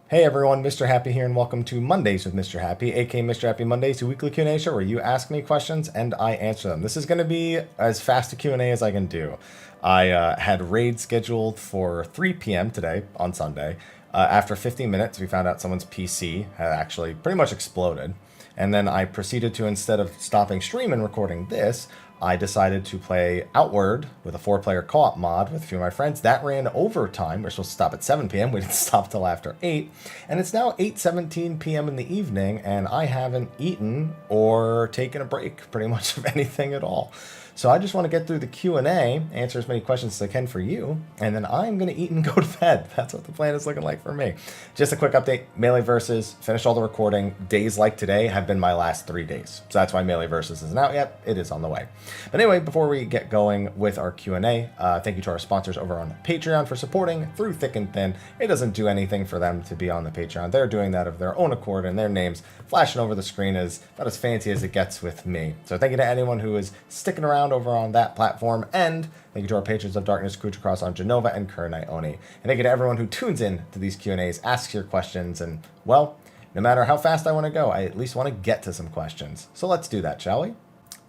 Hey everyone, Mr. Happy here, and welcome to Mondays with Mr. Happy, aka Mr. Happy Mondays, a weekly Q&A show where you ask me questions and I answer them. This is going to be as fast a Q&A as I can do. I had raid scheduled for 3 p.m. today on Sunday. After 15 minutes, we found out someone's PC had actually pretty much exploded. And then I proceeded to, instead of stopping stream and recording this, I decided to play Outward with a 4-player co-op mod with a few of my friends. That ran overtime. We're supposed to stop at 7 p.m. We didn't stop till after 8. And it's now 8:17 p.m. in the evening, and I haven't eaten or taken a break pretty much of anything at all. So I just want to get through the Q&A, answer as many questions as I can for you, and then I'm going to eat and go to bed. That's what the plan is looking like for me. Just a quick update, Melee Versus, finished all the recording. Days like today have been my last 3 days. So that's why Melee Versus isn't out yet. It is on the way. But anyway, before we get going with our Q&A, thank you to our sponsors over on Patreon for supporting through thick and thin. It doesn't do anything for them to be on the Patreon. They're doing that of their own accord, and their names flashing over the screen is about as fancy as it gets with me. So thank you to anyone who is sticking around over on that platform, and thank you to our patrons of Darkness, Khuja Cross on Jenova, and Kurenai Oni. And thank you to everyone who tunes in to these Q&As, asks your questions, and, well, no matter how fast I want to go, I at least want to get to some questions. So let's do that, shall we?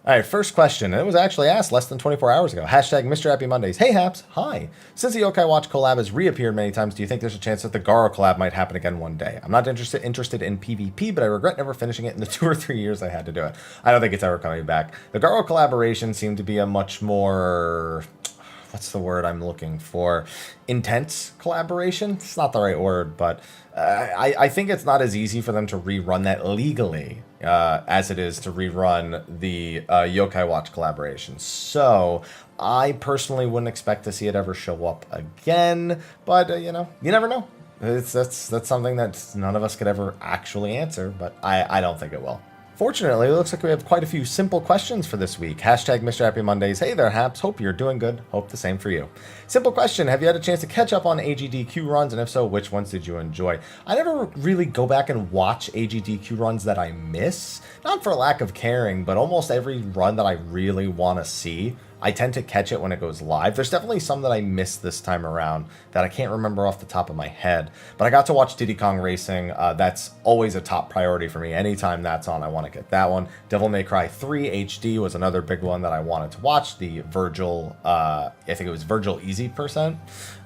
All right, first question, and it was actually asked less than 24 hours ago. Hashtag Mr. Happy Mondays. Hey, Haps. Hi. Since the Yokai Watch collab has reappeared many times, do you think there's a chance that the Garo collab might happen again one day? I'm not interested in PvP, but I regret never finishing it in the 2 or 3 years I had to do it. I don't think it's ever coming back. The Garo collaboration seemed to be a much more... what's the word I'm looking for? Intense collaboration? It's not the right word, but I think it's not as easy for them to rerun that legally as it is to rerun the Yokai Watch collaboration. So I personally wouldn't expect to see it ever show up again, but you know, you never know. That's something that none of us could ever actually answer, but I don't think it will. Fortunately, it looks like we have quite a few simple questions for this week. Hashtag Mr. Happy Mondays. Hey there, Haps. Hope you're doing good. Hope the same for you. Simple question. Have you had a chance to catch up on AGDQ runs? And if so, which ones did you enjoy? I never really go back and watch AGDQ runs that I miss. Not for lack of caring, but almost every run that I really want to see, I tend to catch it when it goes live. There's definitely some that I missed this time around that I can't remember off the top of my head. But I got to watch Diddy Kong Racing. That's always a top priority for me. Anytime that's on, I want to get that one. Devil May Cry 3 HD was another big one that I wanted to watch. The Virgil, I think it was Virgil Easy %.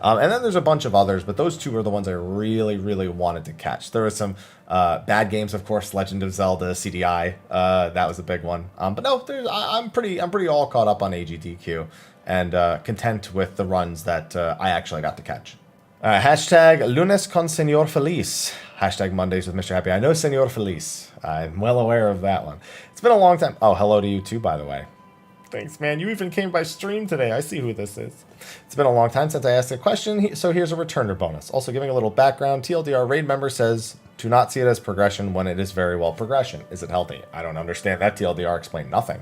And then there's a bunch of others, but those two are the ones I really, really wanted to catch. There was some bad games, of course, Legend of Zelda, CDI. That was a big one. But no, I'm pretty all caught up on AGDQ and content with the runs that I actually got to catch. Hashtag Lunes con Señor Feliz. Hashtag Mondays with Mr. Happy. I know Señor Feliz. I'm well aware of that one. It's been a long time. Oh, hello to you too, by the way. Thanks, man. You even came by stream today. I see who this is. It's been a long time since I asked a question, so here's a returner bonus. Also giving a little background, TLDR raid member says to not see it as progression when it is very well progression. Is it healthy? I don't understand that. TLDR explained nothing.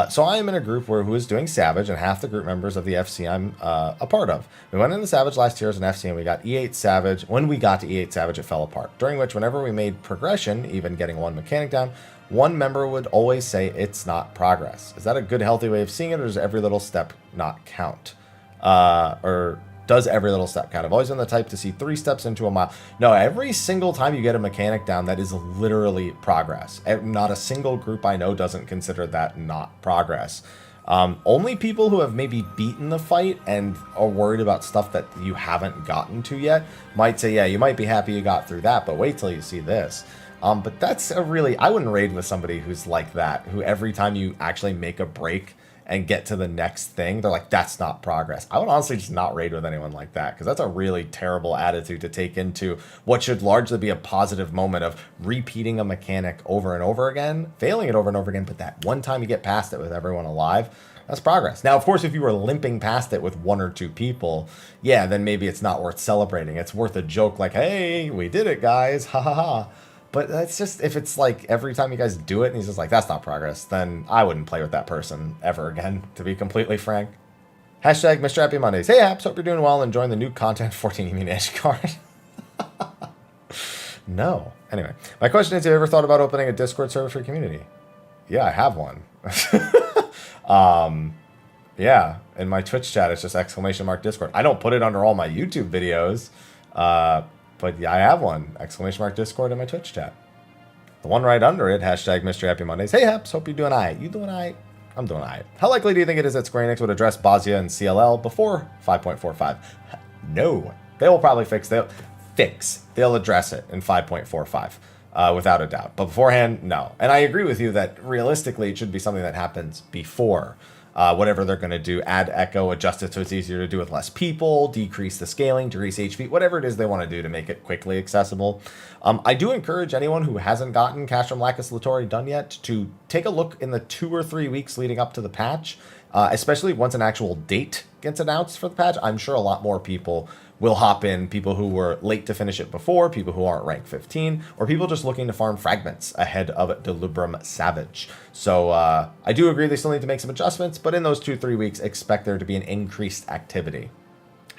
So I am in a group who is doing Savage, and half the group members of the FC I'm a part of. We went into Savage last year as an FC, and we got E8 Savage. When we got to E8 Savage, it fell apart. During which, whenever we made progression, even getting one mechanic down, one member would always say it's not progress. Is that a good, healthy way of seeing it, or does every little step not count? Or does every little step count? I've always been the type to see 3 steps into a mile. No, every single time you get a mechanic down, that is literally progress. Not a single group I know doesn't consider that not progress. Only people who have maybe beaten the fight and are worried about stuff that you haven't gotten to yet might say, yeah, you might be happy you got through that, but wait till you see this. But that's a really, I wouldn't raid with somebody who's like that, who every time you actually make a break and get to the next thing, they're like, that's not progress. I would honestly just not raid with anyone like that, because that's a really terrible attitude to take into what should largely be a positive moment of repeating a mechanic over and over again, failing it over and over again, but that one time you get past it with everyone alive, that's progress. Now, of course, if you were limping past it with 1 or 2 people, yeah, then maybe it's not worth celebrating. It's worth a joke like, hey, we did it, guys, ha ha ha. But that's just, if it's like every time you guys do it and he's just like, that's not progress, then I wouldn't play with that person ever again, to be completely frank. Hashtag Mr. Happy Mondays. Hey, Apps, hope you're doing well and enjoying the new content 14 you mean edge card. No. Anyway, my question is, have you ever thought about opening a Discord server for your community? Yeah, I have one. Yeah, in my Twitch chat, it's just !Discord. I don't put it under all my YouTube videos. but yeah, I have one. ! Discord in my Twitch chat. The one right under it, hashtag Mrhappy Mondays. Hey, Haps, hope you're doing alright. You doing alright? I'm doing alright. How likely do you think it is that Square Enix would address Bosnia and CLL before 5.45? No. They will probably they'll address it in 5.45, without a doubt. But beforehand, no. And I agree with you that realistically it should be something that happens before whatever they're going to do. Add echo, adjust it so it's easier to do with less people, decrease the scaling, decrease HP, whatever it is they want to do to make it quickly accessible. I do encourage anyone who hasn't gotten Castrum Lacus Latori done yet to take a look in the 2 or 3 weeks leading up to the patch, especially once an actual date gets announced for the patch. I'm sure a lot more people will hop in, people who were late to finish it before, people who aren't rank 15, or people just looking to farm fragments ahead of Delubrum Savage. So I do agree they still need to make some adjustments, but in those 2-3 weeks, expect there to be an increased activity.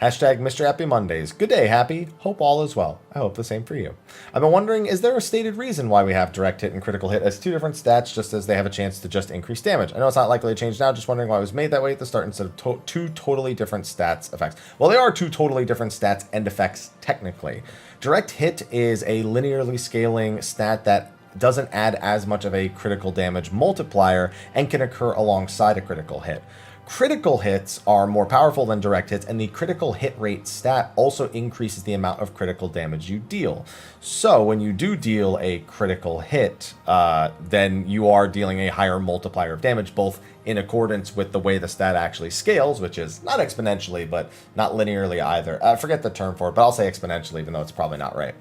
Hashtag Mrhappy Mondays. Good day, Happy. Hope all is well. I hope the same for you. I've been wondering, is there a stated reason why we have direct hit and critical hit as 2 different stats, just as they have a chance to just increase damage? I know it's not likely to change now, just wondering why it was made that way at the start instead of 2 totally different stats effects. Well, they are 2 totally different stats and effects, technically. Direct hit is a linearly scaling stat that doesn't add as much of a critical damage multiplier and can occur alongside a critical hit. Critical hits are more powerful than direct hits, and the critical hit rate stat also increases the amount of critical damage you deal. So when you do deal a critical hit, then you are dealing a higher multiplier of damage, both in accordance with the way the stat actually scales, which is not exponentially, but not linearly either. I forget the term for it, but I'll say exponentially, even though it's probably not right.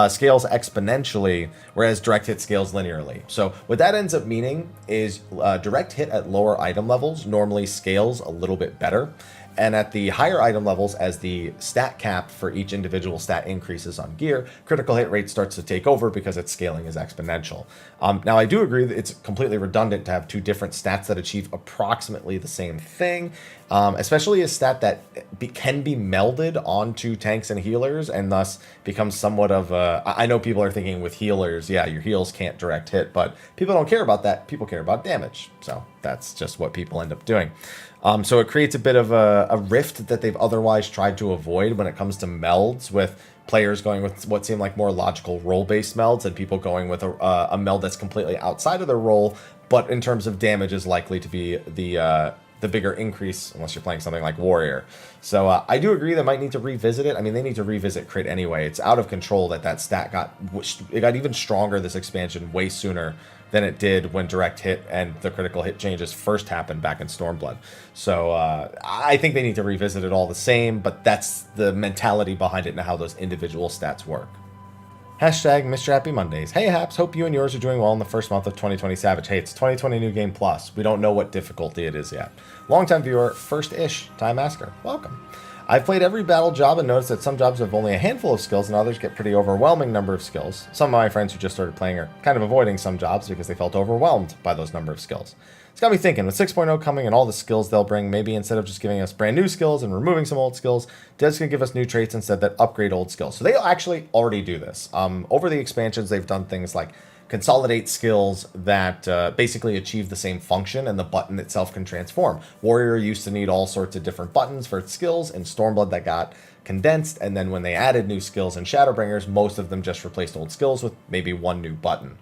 Scales exponentially, whereas direct hit scales linearly. So what that ends up meaning is direct hit at lower item levels normally scales a little bit better. And at the higher item levels, as the stat cap for each individual stat increases on gear, critical hit rate starts to take over because its scaling is exponential. Now, I do agree that it's completely redundant to have 2 different stats that achieve approximately the same thing, especially a stat that can be melded onto tanks and healers and thus becomes somewhat of a... I know people are thinking with healers, yeah, your heals can't direct hit, but people don't care about that. People care about damage. So that's just what people end up doing. So it creates a bit of a rift that they've otherwise tried to avoid when it comes to melds, with players going with what seem like more logical role-based melds and people going with a meld that's completely outside of their role, but in terms of damage is likely to be the bigger increase unless you're playing something like Warrior. So I do agree they might need to revisit it. I mean, they need to revisit crit anyway. It's out of control that stat got even stronger this expansion way sooner than it did when direct hit and the critical hit changes first happened back in Stormblood. So I think they need to revisit it all the same, but that's the mentality behind it and how those individual stats work. Hashtag Mrhappy Mondays. Hey, Haps, hope you and yours are doing well in the first month of 2020 Savage. Hey, it's 2020 New Game Plus. We don't know what difficulty it is yet. Longtime viewer, first-ish time asker. Welcome. I've played every battle job and noticed that some jobs have only a handful of skills and others get pretty overwhelming number of skills. Some of my friends who just started playing are kind of avoiding some jobs because they felt overwhelmed by those number of skills. It's got me thinking, with 6.0 coming and all the skills they'll bring, maybe instead of just giving us brand new skills and removing some old skills, they're just going to give us new traits instead that upgrade old skills. So they actually already do this. Over the expansions, they've done things like consolidate skills that basically achieve the same function and the button itself can transform. Warrior used to need all sorts of different buttons for its skills. In Stormblood that got condensed, and then when they added new skills in Shadowbringers, most of them just replaced old skills with maybe one new button.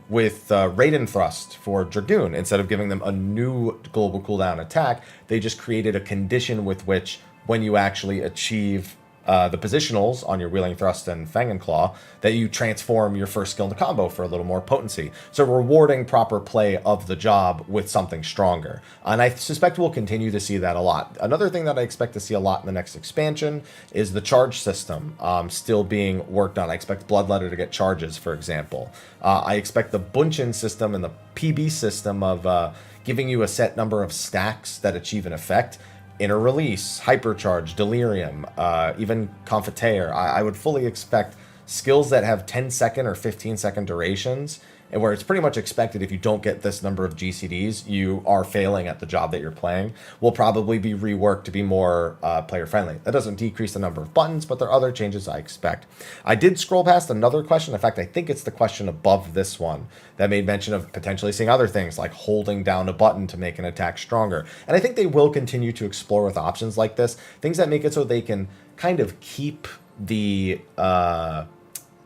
With Raiden Thrust for Dragoon, instead of giving them a new global cooldown attack, they just created a condition with which when you actually achieve the positionals on your Wheeling Thrust and Fang and Claw, that you transform your first skill into combo for a little more potency. So rewarding proper play of the job with something stronger. And I suspect we'll continue to see that a lot. Another thing that I expect to see a lot in the next expansion is the charge system still being worked on. I expect Bloodletter to get charges, for example. I expect the Bunchin system and the PB system of giving you a set number of stacks that achieve an effect. Inner Release, Hypercharge, Delirium, even Confiteor. I would fully expect skills that have 10-second or 15-second durations, and where it's pretty much expected if you don't get this number of GCDs, you are failing at the job that you're playing, will probably be reworked to be more player-friendly. That doesn't decrease the number of buttons, but there are other changes I expect. I did scroll past another question. In fact, I think it's the question above this one that made mention of potentially seeing other things like holding down a button to make an attack stronger. And I think they will continue to explore with options like this, things that make it so they can kind of keep the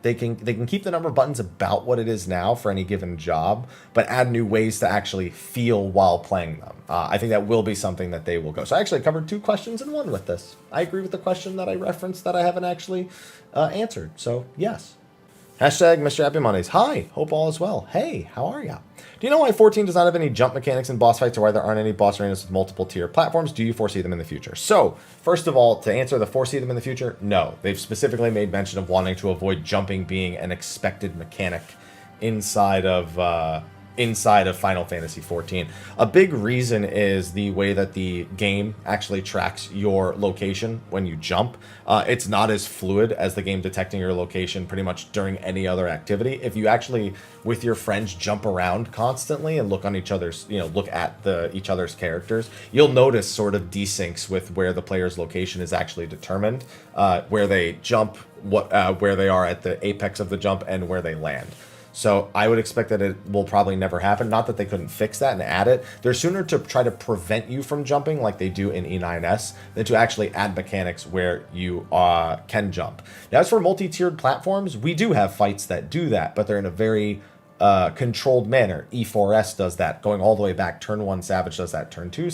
they can keep the number of buttons about what it is now for any given job, but add new ways to actually feel while playing them. I think that will be something that they will go. So I actually covered 2 questions in one with this. I agree with the question that I referenced that I haven't actually answered. So yes. Hashtag Mrhappy Mondays. Hi, hope all is well. Hey, how are ya? Do you know why 14 does not have any jump mechanics in boss fights, or why there aren't any boss arenas with multiple tier platforms? Do you foresee them in the future? So, first of all, to answer the foresee them in the future, no. They've specifically made mention of wanting to avoid jumping being an expected mechanic inside of Final Fantasy XIV. A big reason is the way that the game actually tracks your location when you jump. It's not as fluid as the game detecting your location pretty much during any other activity. If you actually, with your friends, jump around constantly and look on each other's, look at each other's characters, you'll notice sort of desyncs with where the player's location is actually determined, where they jump, where they are at the apex of the jump, and where they land. So I would expect that it will probably never happen. Not that they couldn't fix that and add it. They're sooner to try to prevent you from jumping like they do in E9S than to actually add mechanics where you can jump. Now, as for multi-tiered platforms, we do have fights that do that, but they're in a very controlled manner. E4S does that, going all the way back. Turn 1 Savage does that. Turn 2,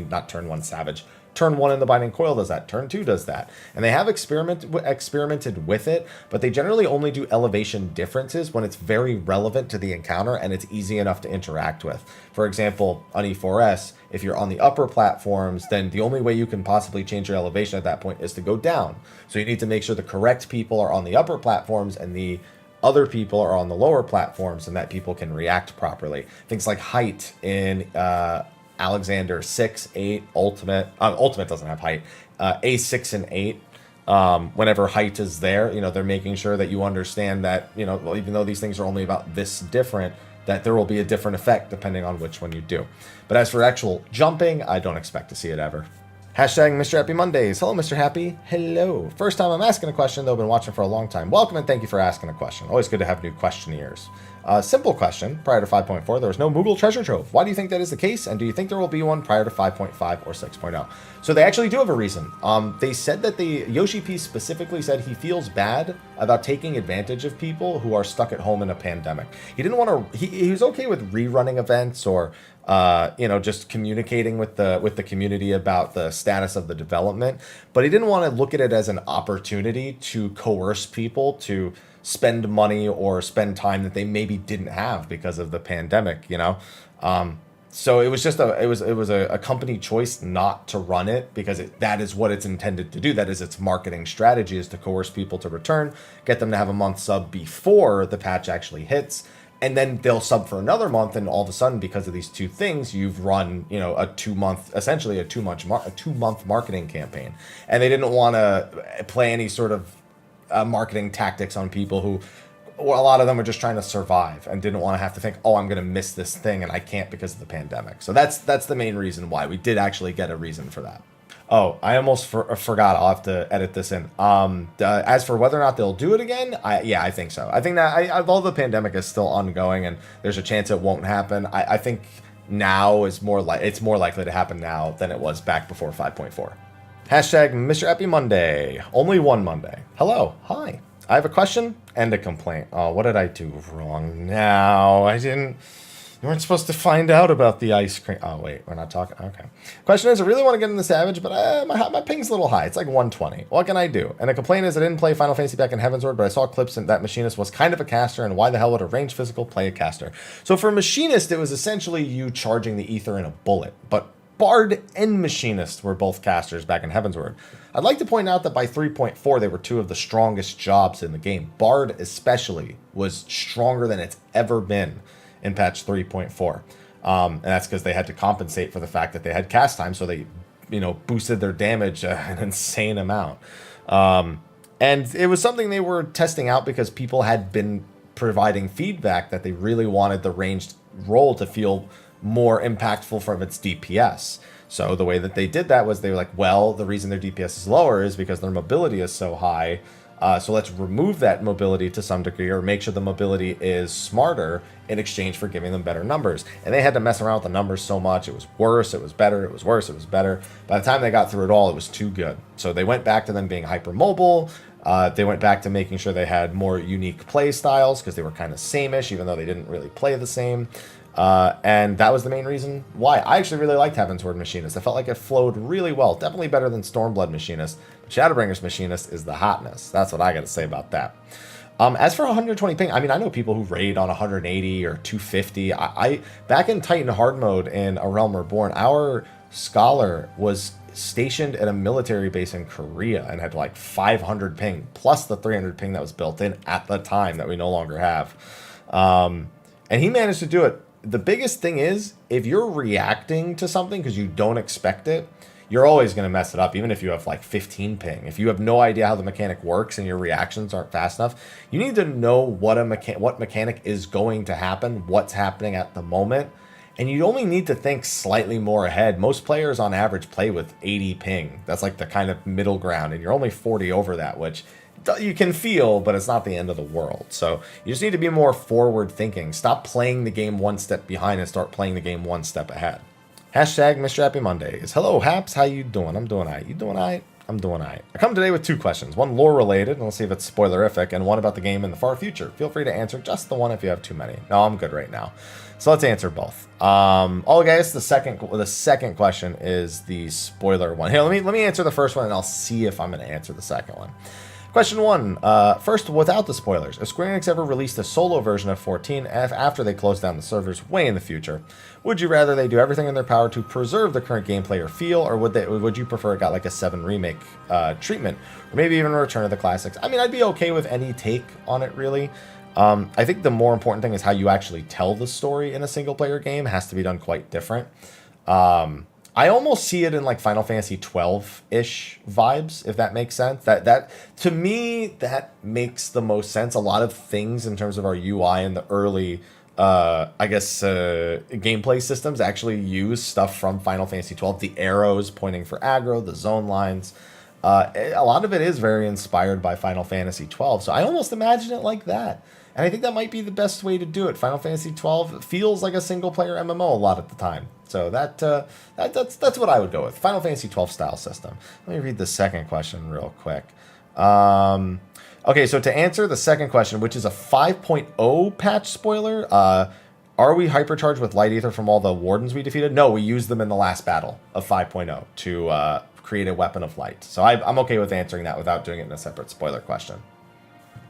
not Turn 1 Savage. Turn 1 in the Binding Coil does that. Turn 2 does that. And they have experimented with it, but they generally only do elevation differences when it's very relevant to the encounter and it's easy enough to interact with. For example, on E4S, if you're on the upper platforms, then the only way you can possibly change your elevation at that point is to go down. So you need to make sure the correct people are on the upper platforms and the other people are on the lower platforms, and that people can react properly. Things like height in Alexander 6, 8, Ultimate. Ultimate doesn't have height. A6 and 8. Whenever height is there, they're making sure that you understand that, even though these things are only about this different, that there will be a different effect depending on which one you do. But as for actual jumping, I don't expect to see it ever. Hashtag Mrhappy Mondays. Hello, Mr. Happy. Hello. First time I'm asking a question, though. Been watching for a long time. Welcome and thank you for asking a question. Always good to have new questionnaires. Simple question. Prior to 5.4, there was no Moogle treasure trove. Why do you think that is the case? And do you think there will be one prior to 5.5 or 6.0? So they actually do have a reason. They said that Yoshi P specifically said he feels bad about taking advantage of people who are stuck at home in a pandemic. He didn't want to. He was okay with rerunning events or just communicating with the community about the status of the development, but he didn't want to look at it as an opportunity to coerce people to spend money or spend time that they maybe didn't have because of the pandemic, So it was just a company choice not to run it because that is what it's intended to do. That is its marketing strategy, is to coerce people to return, get them to have a month sub before the patch actually hits. And then they'll sub for another month, and all of a sudden, because of these two things, you've run, essentially a 2 month marketing campaign. And they didn't want to play any sort of marketing tactics on people who, a lot of them were just trying to survive and didn't want to have to think, oh, I'm going to miss this thing and I can't because of the pandemic. So that's the main reason why. We did actually get a reason for that. Oh, I almost forgot. I'll have to edit this in. As for whether or not they'll do it again, I think so. I think that although the pandemic is still ongoing and there's a chance it won't happen, I think now is it's more likely to happen now than it was back before 5.4. Hashtag Mrhappy Monday. Only one Monday. Hello. Hi. I have a question and a complaint. Oh, what did I do wrong now? You weren't supposed to find out about the ice cream. Oh, wait, we're not talking. Okay. Question is, I really want to get in the Savage, but my ping's a little high. It's like 120. What can I do? And the complaint is I didn't play Final Fantasy back in Heavensward, but I saw clips and that Machinist was kind of a caster, and why the hell would a ranged physical play a caster? So for Machinist, it was essentially you charging the ether in a bullet, but Bard and Machinist were both casters back in Heavensward. I'd like to point out that by 3.4, they were two of the strongest jobs in the game. Bard especially was stronger than it's ever been in patch 3.4. And that's because they had to compensate for the fact that they had cast time, so they, boosted their damage an insane amount. And it was something they were testing out because people had been providing feedback that they really wanted the ranged role to feel more impactful from its DPS. So the way that they did that was they were like, well, the reason their DPS is lower is because their mobility is so high. So let's remove that mobility to some degree, or make sure the mobility is smarter in exchange for giving them better numbers. And they had to mess around with the numbers so much. It was worse, it was better, it was worse, it was better. By the time they got through it all, it was too good. So they went back to them being hypermobile, They went back to making sure they had more unique play styles because they were kind of same-ish, even though they didn't really play the same. And that was the main reason why. I actually really liked Heavensward Machinist. I felt like it flowed really well. Definitely better than Stormblood Machinist. But Shadowbringers Machinist is the hotness. That's what I got to say about that. As for 120 ping, I mean, I know people who raid on 180 or 250. Back in Titan hard mode in A Realm Reborn, our scholar was stationed at a military base in Korea and had like 500 ping plus the 300 ping that was built in at the time that we no longer have. And he managed to do it. The biggest thing is, if you're reacting to something because you don't expect it, you're always going to mess it up, even if you have like 15 ping. If you have no idea how the mechanic works and your reactions aren't fast enough, you need to know what mechanic is going to happen, what's happening at the moment, and you only need to think slightly more ahead. Most players on average play with 80 ping. That's like the kind of middle ground, and you're only 40 over that, which you can feel, but it's not the end of the world. So you just need to be more forward thinking. Stop playing the game one step behind and start playing the game one step ahead. Hashtag Mrhappy Mondays. Hello, Haps. How you doing? I'm doing alright. You doing alright? I'm doing alright. I come today with 2 questions. One lore related, and we'll see if it's spoilerific, and one about the game in the far future. Feel free to answer just the one if you have too many. No, I'm good right now. So let's answer both. Oh, guys, the second question is the spoiler one. Here, let me answer the first one, and I'll see if I'm going to answer the second one. Question 1. First, without the spoilers, if Square Enix ever released a solo version of 14 after they closed down the servers way in the future, would you rather they do everything in their power to preserve the current gameplay or feel, or would you prefer it got like a 7 remake treatment, or maybe even a return of the classics? I mean, I'd be okay with any take on it, really. I think the more important thing is how you actually tell the story in a single-player game. It has to be done quite different. I almost see it in like Final Fantasy 12-ish vibes, if that makes sense. That to me, that makes the most sense. A lot of things in terms of our UI and the early, gameplay systems actually use stuff from Final Fantasy 12. The arrows pointing for aggro, the zone lines. A lot of it is very inspired by Final Fantasy 12. So I almost imagine it like that. And I think that might be the best way to do it. Final Fantasy 12 feels like a single-player MMO a lot at the time. So that's what I would go with. Final Fantasy 12 style system. Let me read the second question real quick. Okay, so to answer the second question, which is a 5.0 patch spoiler, are we hypercharged with light ether from all the wardens we defeated? No, we used them in the last battle of 5.0 to create a weapon of light. So I'm okay with answering that without doing it in a separate spoiler question.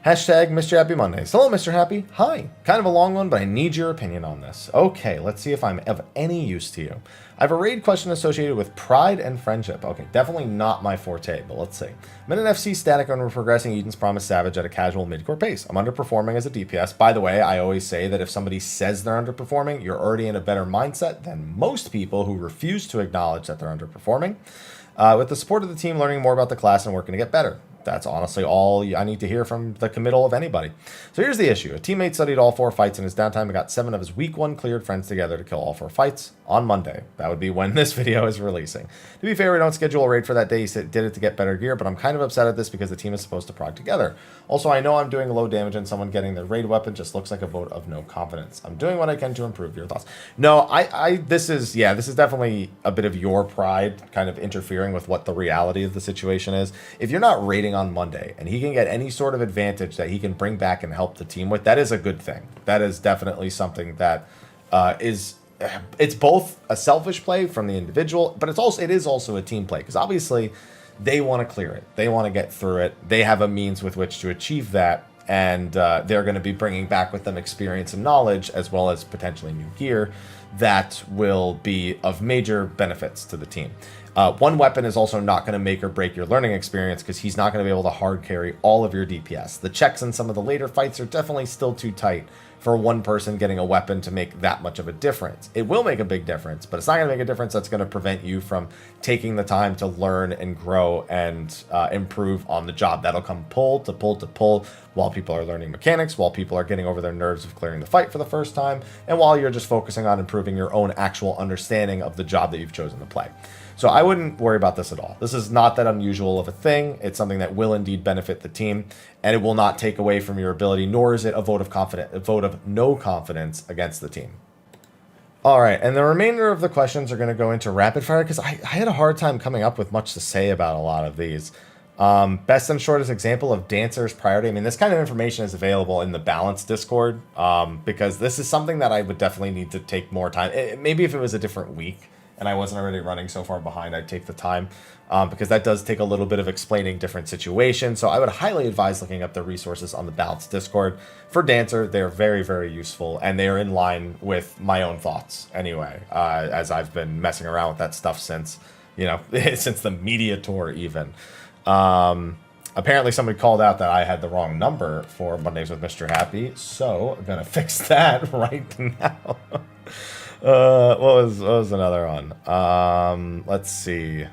Hashtag Mrhappy Mondays. Hello, Mr. Happy. Hi. Kind of a long one, but I need your opinion on this. Okay, let's see if I'm of any use to you. I have a raid question associated with pride and friendship. Okay, definitely not my forte, but let's see. I'm in an FC static and we're progressing Eden's Promise Savage at a casual mid-core pace. I'm underperforming as a DPS. By the way, I always say that if somebody says they're underperforming, you're already in a better mindset than most people who refuse to acknowledge that they're underperforming. With the support of the team, learning more about the class and working to get better. That's honestly all I need to hear from the committal of anybody. So here's the issue. A teammate studied all 4 fights in his downtime and got 7 of his week 1 cleared friends together to kill all 4 fights on Monday. That would be when this video is releasing. To be fair, we don't schedule a raid for that day. He did it to get better gear, but I'm kind of upset at this because the team is supposed to prog together. Also, I know I'm doing low damage and someone getting their raid weapon just looks like a vote of no confidence. I'm doing what I can to improve. Your thoughts? No, this is definitely a bit of your pride kind of interfering with what the reality of the situation is. If you're not raiding on Monday and he can get any sort of advantage that he can bring back and help the team with, that is a good thing. That is definitely something that it's both a selfish play from the individual, but it is also a team play, because obviously they want to clear it. They want to get through it. They have a means with which to achieve that, and they're going to be bringing back with them experience and knowledge, as well as potentially new gear that will be of major benefits to the team. One weapon is also not going to make or break your learning experience, because he's not going to be able to hard carry all of your DPS. The checks in some of the later fights are definitely still too tight for one person getting a weapon to make that much of a difference. It will make a big difference, but it's not going to make a difference that's going to prevent you from taking the time to learn and grow and improve on the job. That'll come pull to pull to pull while people are learning mechanics, while people are getting over their nerves of clearing the fight for the first time, and while you're just focusing on improving your own actual understanding of the job that you've chosen to play. So I wouldn't worry about this at all. This is not that unusual of a thing. It's something that will indeed benefit the team, and it will not take away from your ability, nor is it a vote of no confidence against the team. All right, and the remainder of the questions are going to go into rapid fire, because I had a hard time coming up with much to say about a lot of these. Best and shortest example of Dancer's priority. I mean, this kind of information is available in the Balance Discord, because this is something that I would definitely need to take more time. Maybe if it was a different week and I wasn't already running so far behind, I'd take the time, because that does take a little bit of explaining different situations. So I would highly advise looking up the resources on the Balance Discord. For Dancer, they're very, very useful, and they are in line with my own thoughts anyway, as I've been messing around with that stuff since, since the media tour even. Apparently somebody called out that I had the wrong number for Mondays with Mr. Happy, so I'm gonna fix that right now. What was another one? Let's see.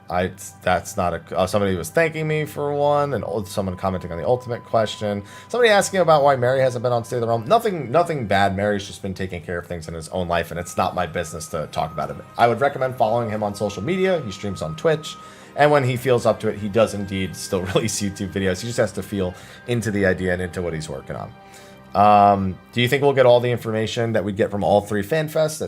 That's not a. Somebody was thanking me for one, and someone commenting on the ultimate question. Somebody asking about why Mary hasn't been on State of the Realm. Nothing bad. Mary's just been taking care of things in his own life, and it's not my business to talk about it. I would recommend following him on social media. He streams on Twitch. And when he feels up to it, he does indeed still release YouTube videos. He just has to feel into the idea and into what he's working on. Do you think we'll get all the information that we get from all three FanFests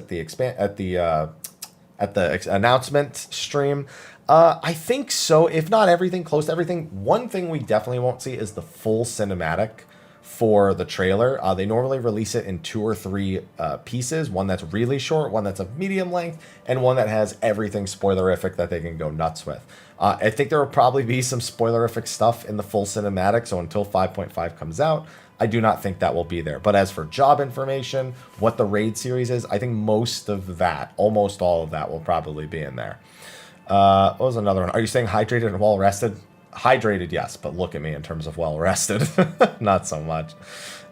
at the announcement stream? I think so. If not everything, close to everything. One thing we definitely won't see is the full cinematic for the trailer. They normally release it in 2 or 3 pieces. One that's really short, one that's of medium length, and one that has everything spoilerific that they can go nuts with. I think there will probably be some spoilerific stuff in the full cinematic, so until 5.5 comes out, I do not think that will be there. But as for job information, what the raid series is, I think most of that, almost all of that, will probably be in there. What was another one? Are you saying hydrated and well rested? Hydrated, yes, but look at me in terms of well rested. Not so much.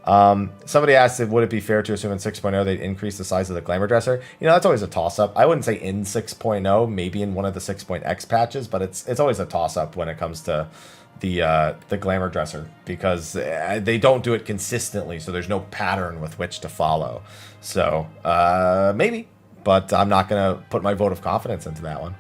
Somebody asked, would it be fair to assume in 6.0 they'd increase the size of the glamour dresser? That's always a toss-up. I wouldn't say in 6.0, maybe in one of the 6.x patches, but it's always a toss-up when it comes to the glamour dresser, because they don't do it consistently, so there's no pattern with which to follow. So maybe, but I'm not going to put my vote of confidence into that one.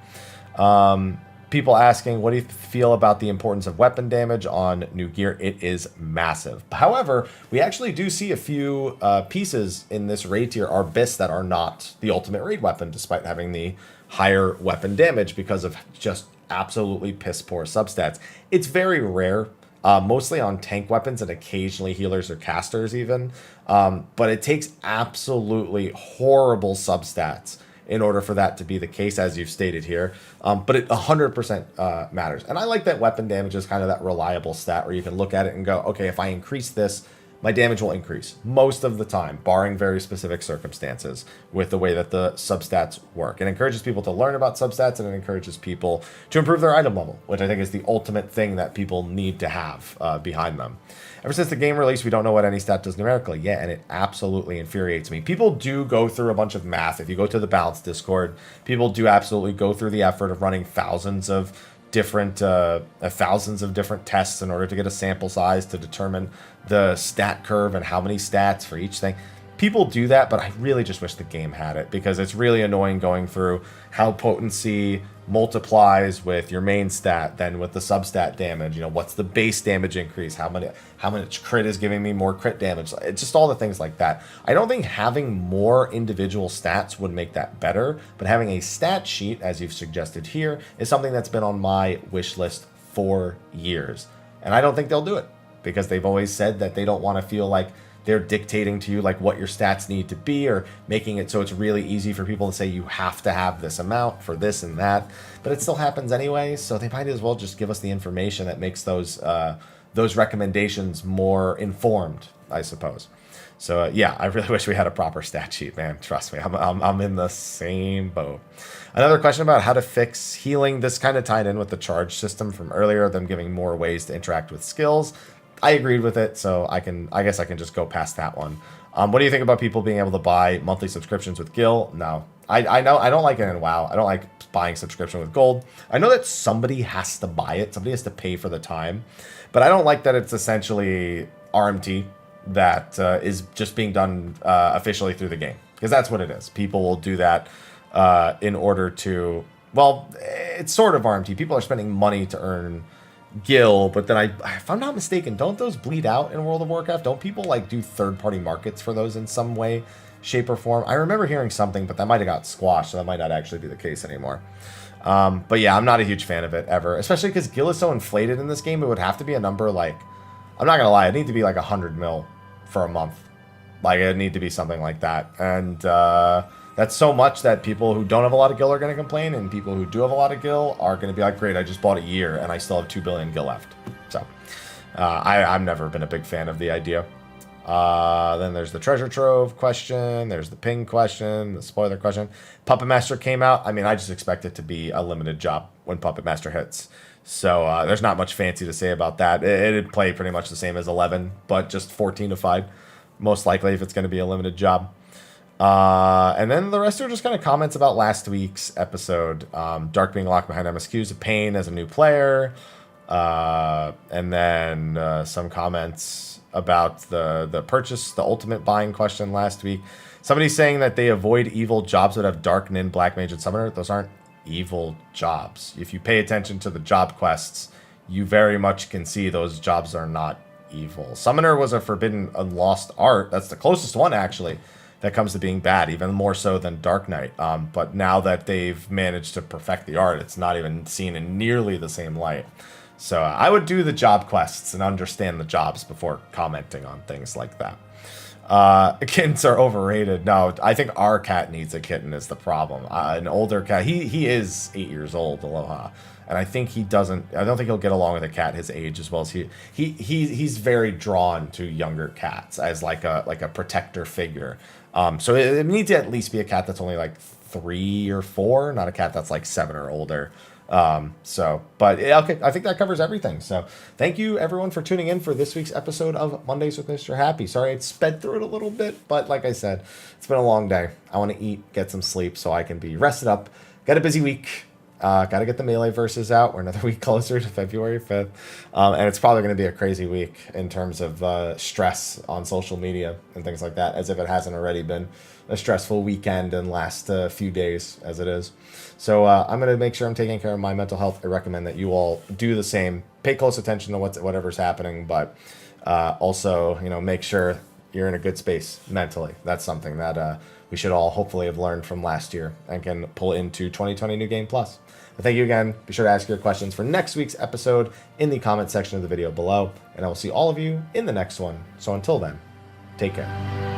People asking, what do you feel about the importance of weapon damage on new gear? It is massive. However, we actually do see a few pieces in this raid tier are Bis that are not the ultimate raid weapon, despite having the higher weapon damage because of just absolutely piss poor substats. It's very rare, mostly on tank weapons and occasionally healers or casters even, but it takes absolutely horrible substats in order for that to be the case, as you've stated here. But it 100% matters. And I like that weapon damage is kind of that reliable stat where you can look at it and go, okay, if I increase this, my damage will increase most of the time, barring very specific circumstances with the way that the substats work. It encourages people to learn about substats, and it encourages people to improve their item level, which I think is the ultimate thing that people need to have behind them. Ever since the game release, we don't know what any stat does numerically. Yeah, and it absolutely infuriates me. People do go through a bunch of math. If you go to the Balance Discord, people do absolutely go through the effort of running thousands of different tests in order to get a sample size to determine the stat curve and how many stats for each thing. People do that, but I really just wish the game had it, because it's really annoying going through how potency multiplies with your main stat, then with the substat damage. What's the base damage increase? How much crit is giving me more crit damage? It's just all the things like that. I don't think having more individual stats would make that better, but having a stat sheet, as you've suggested here, is something that's been on my wish list for years. And I don't think they'll do it, because they've always said that they don't want to feel like they're dictating to you like what your stats need to be, or making it so it's really easy for people to say you have to have this amount for this and that. But it still happens anyway, so they might as well just give us the information that makes those recommendations more informed, I suppose. So yeah, I really wish we had a proper stat sheet, man. Trust me, I'm in the same boat. Another question about how to fix healing. This kind of tied in with the charge system from earlier, them giving more ways to interact with skills. I agreed with it, so I guess I can just go past that one. What do you think about people being able to buy monthly subscriptions with Gil? No. I know I don't like it in WoW. I don't like buying subscription with gold. I know that somebody has to buy it. Somebody has to pay for the time. But I don't like that it's essentially RMT that is just being done officially through the game. Because that's what it is. People will do that in order to... Well, it's sort of RMT. People are spending money to earn Gil, but then if I'm not mistaken, don't those bleed out in World of Warcraft? Don't people do third-party markets for those in some way, shape, or form? I remember hearing something, but that might have got squashed, so that might not actually be the case anymore. But yeah, I'm not a huge fan of it ever, especially because Gil is so inflated in this game. It would have to be a number like, I'm not gonna lie, it need to be like 100 mil for a month. Like, it'd need to be something like that. And that's so much that people who don't have a lot of Gil are going to complain, and people who do have a lot of Gil are going to be like, great, I just bought a year, and I still have 2 billion Gil left. So, I've never been a big fan of the idea. Then there's the treasure trove question, there's the ping question, the spoiler question. Puppet Master came out. I mean, I just expect it to be a limited job when Puppet Master hits. So there's not much fancy to say about that. It'd play pretty much the same as 11, but just 14 to 5. Most likely if it's going to be a limited job. And then the rest are just kind of comments about last week's episode. Dark being locked behind MSQ is a pain as a new player. And then some comments about the purchase, the ultimate buying question last week. Somebody's saying that they avoid evil jobs that have Dark, Nin, Black Mage, and Summoner. Those aren't evil jobs. If you pay attention to the job quests, you very much can see those jobs are not evil. Summoner was a forbidden and lost art. That's the closest one, actually, that comes to being bad, even more so than Dark Knight. But now that they've managed to perfect the art, it's not even seen in nearly the same light. So I would do the job quests and understand the jobs before commenting on things like that. Kittens are overrated. No, I think our cat needs a kitten is the problem. An older cat. He is 8 years old, Aloha. And I think I don't think he'll get along with a cat his age as well as he's very drawn to younger cats as like a protector figure. So it needs to at least be a cat that's only like 3 or 4, not a cat that's like 7 or older. But okay, I think that covers everything. So thank you everyone for tuning in for this week's episode of Mondays with Mr. Happy. Sorry, it sped through it a little bit, but like I said, it's been a long day. I want to eat, get some sleep so I can be rested up. Got a busy week. Got to get the Melee verses out. We're another week closer to February 5th. And it's probably going to be a crazy week in terms of stress on social media and things like that, as if it hasn't already been a stressful weekend and last few days as it is. So I'm going to make sure I'm taking care of my mental health. I recommend that you all do the same. Pay close attention to whatever's happening, but also, make sure you're in a good space mentally. That's something that we should all hopefully have learned from last year and can pull into 2020 New Game Plus. But thank you again. Be sure to ask your questions for next week's episode in the comment section of the video below, and I will see all of you in the next one. So until then, take care.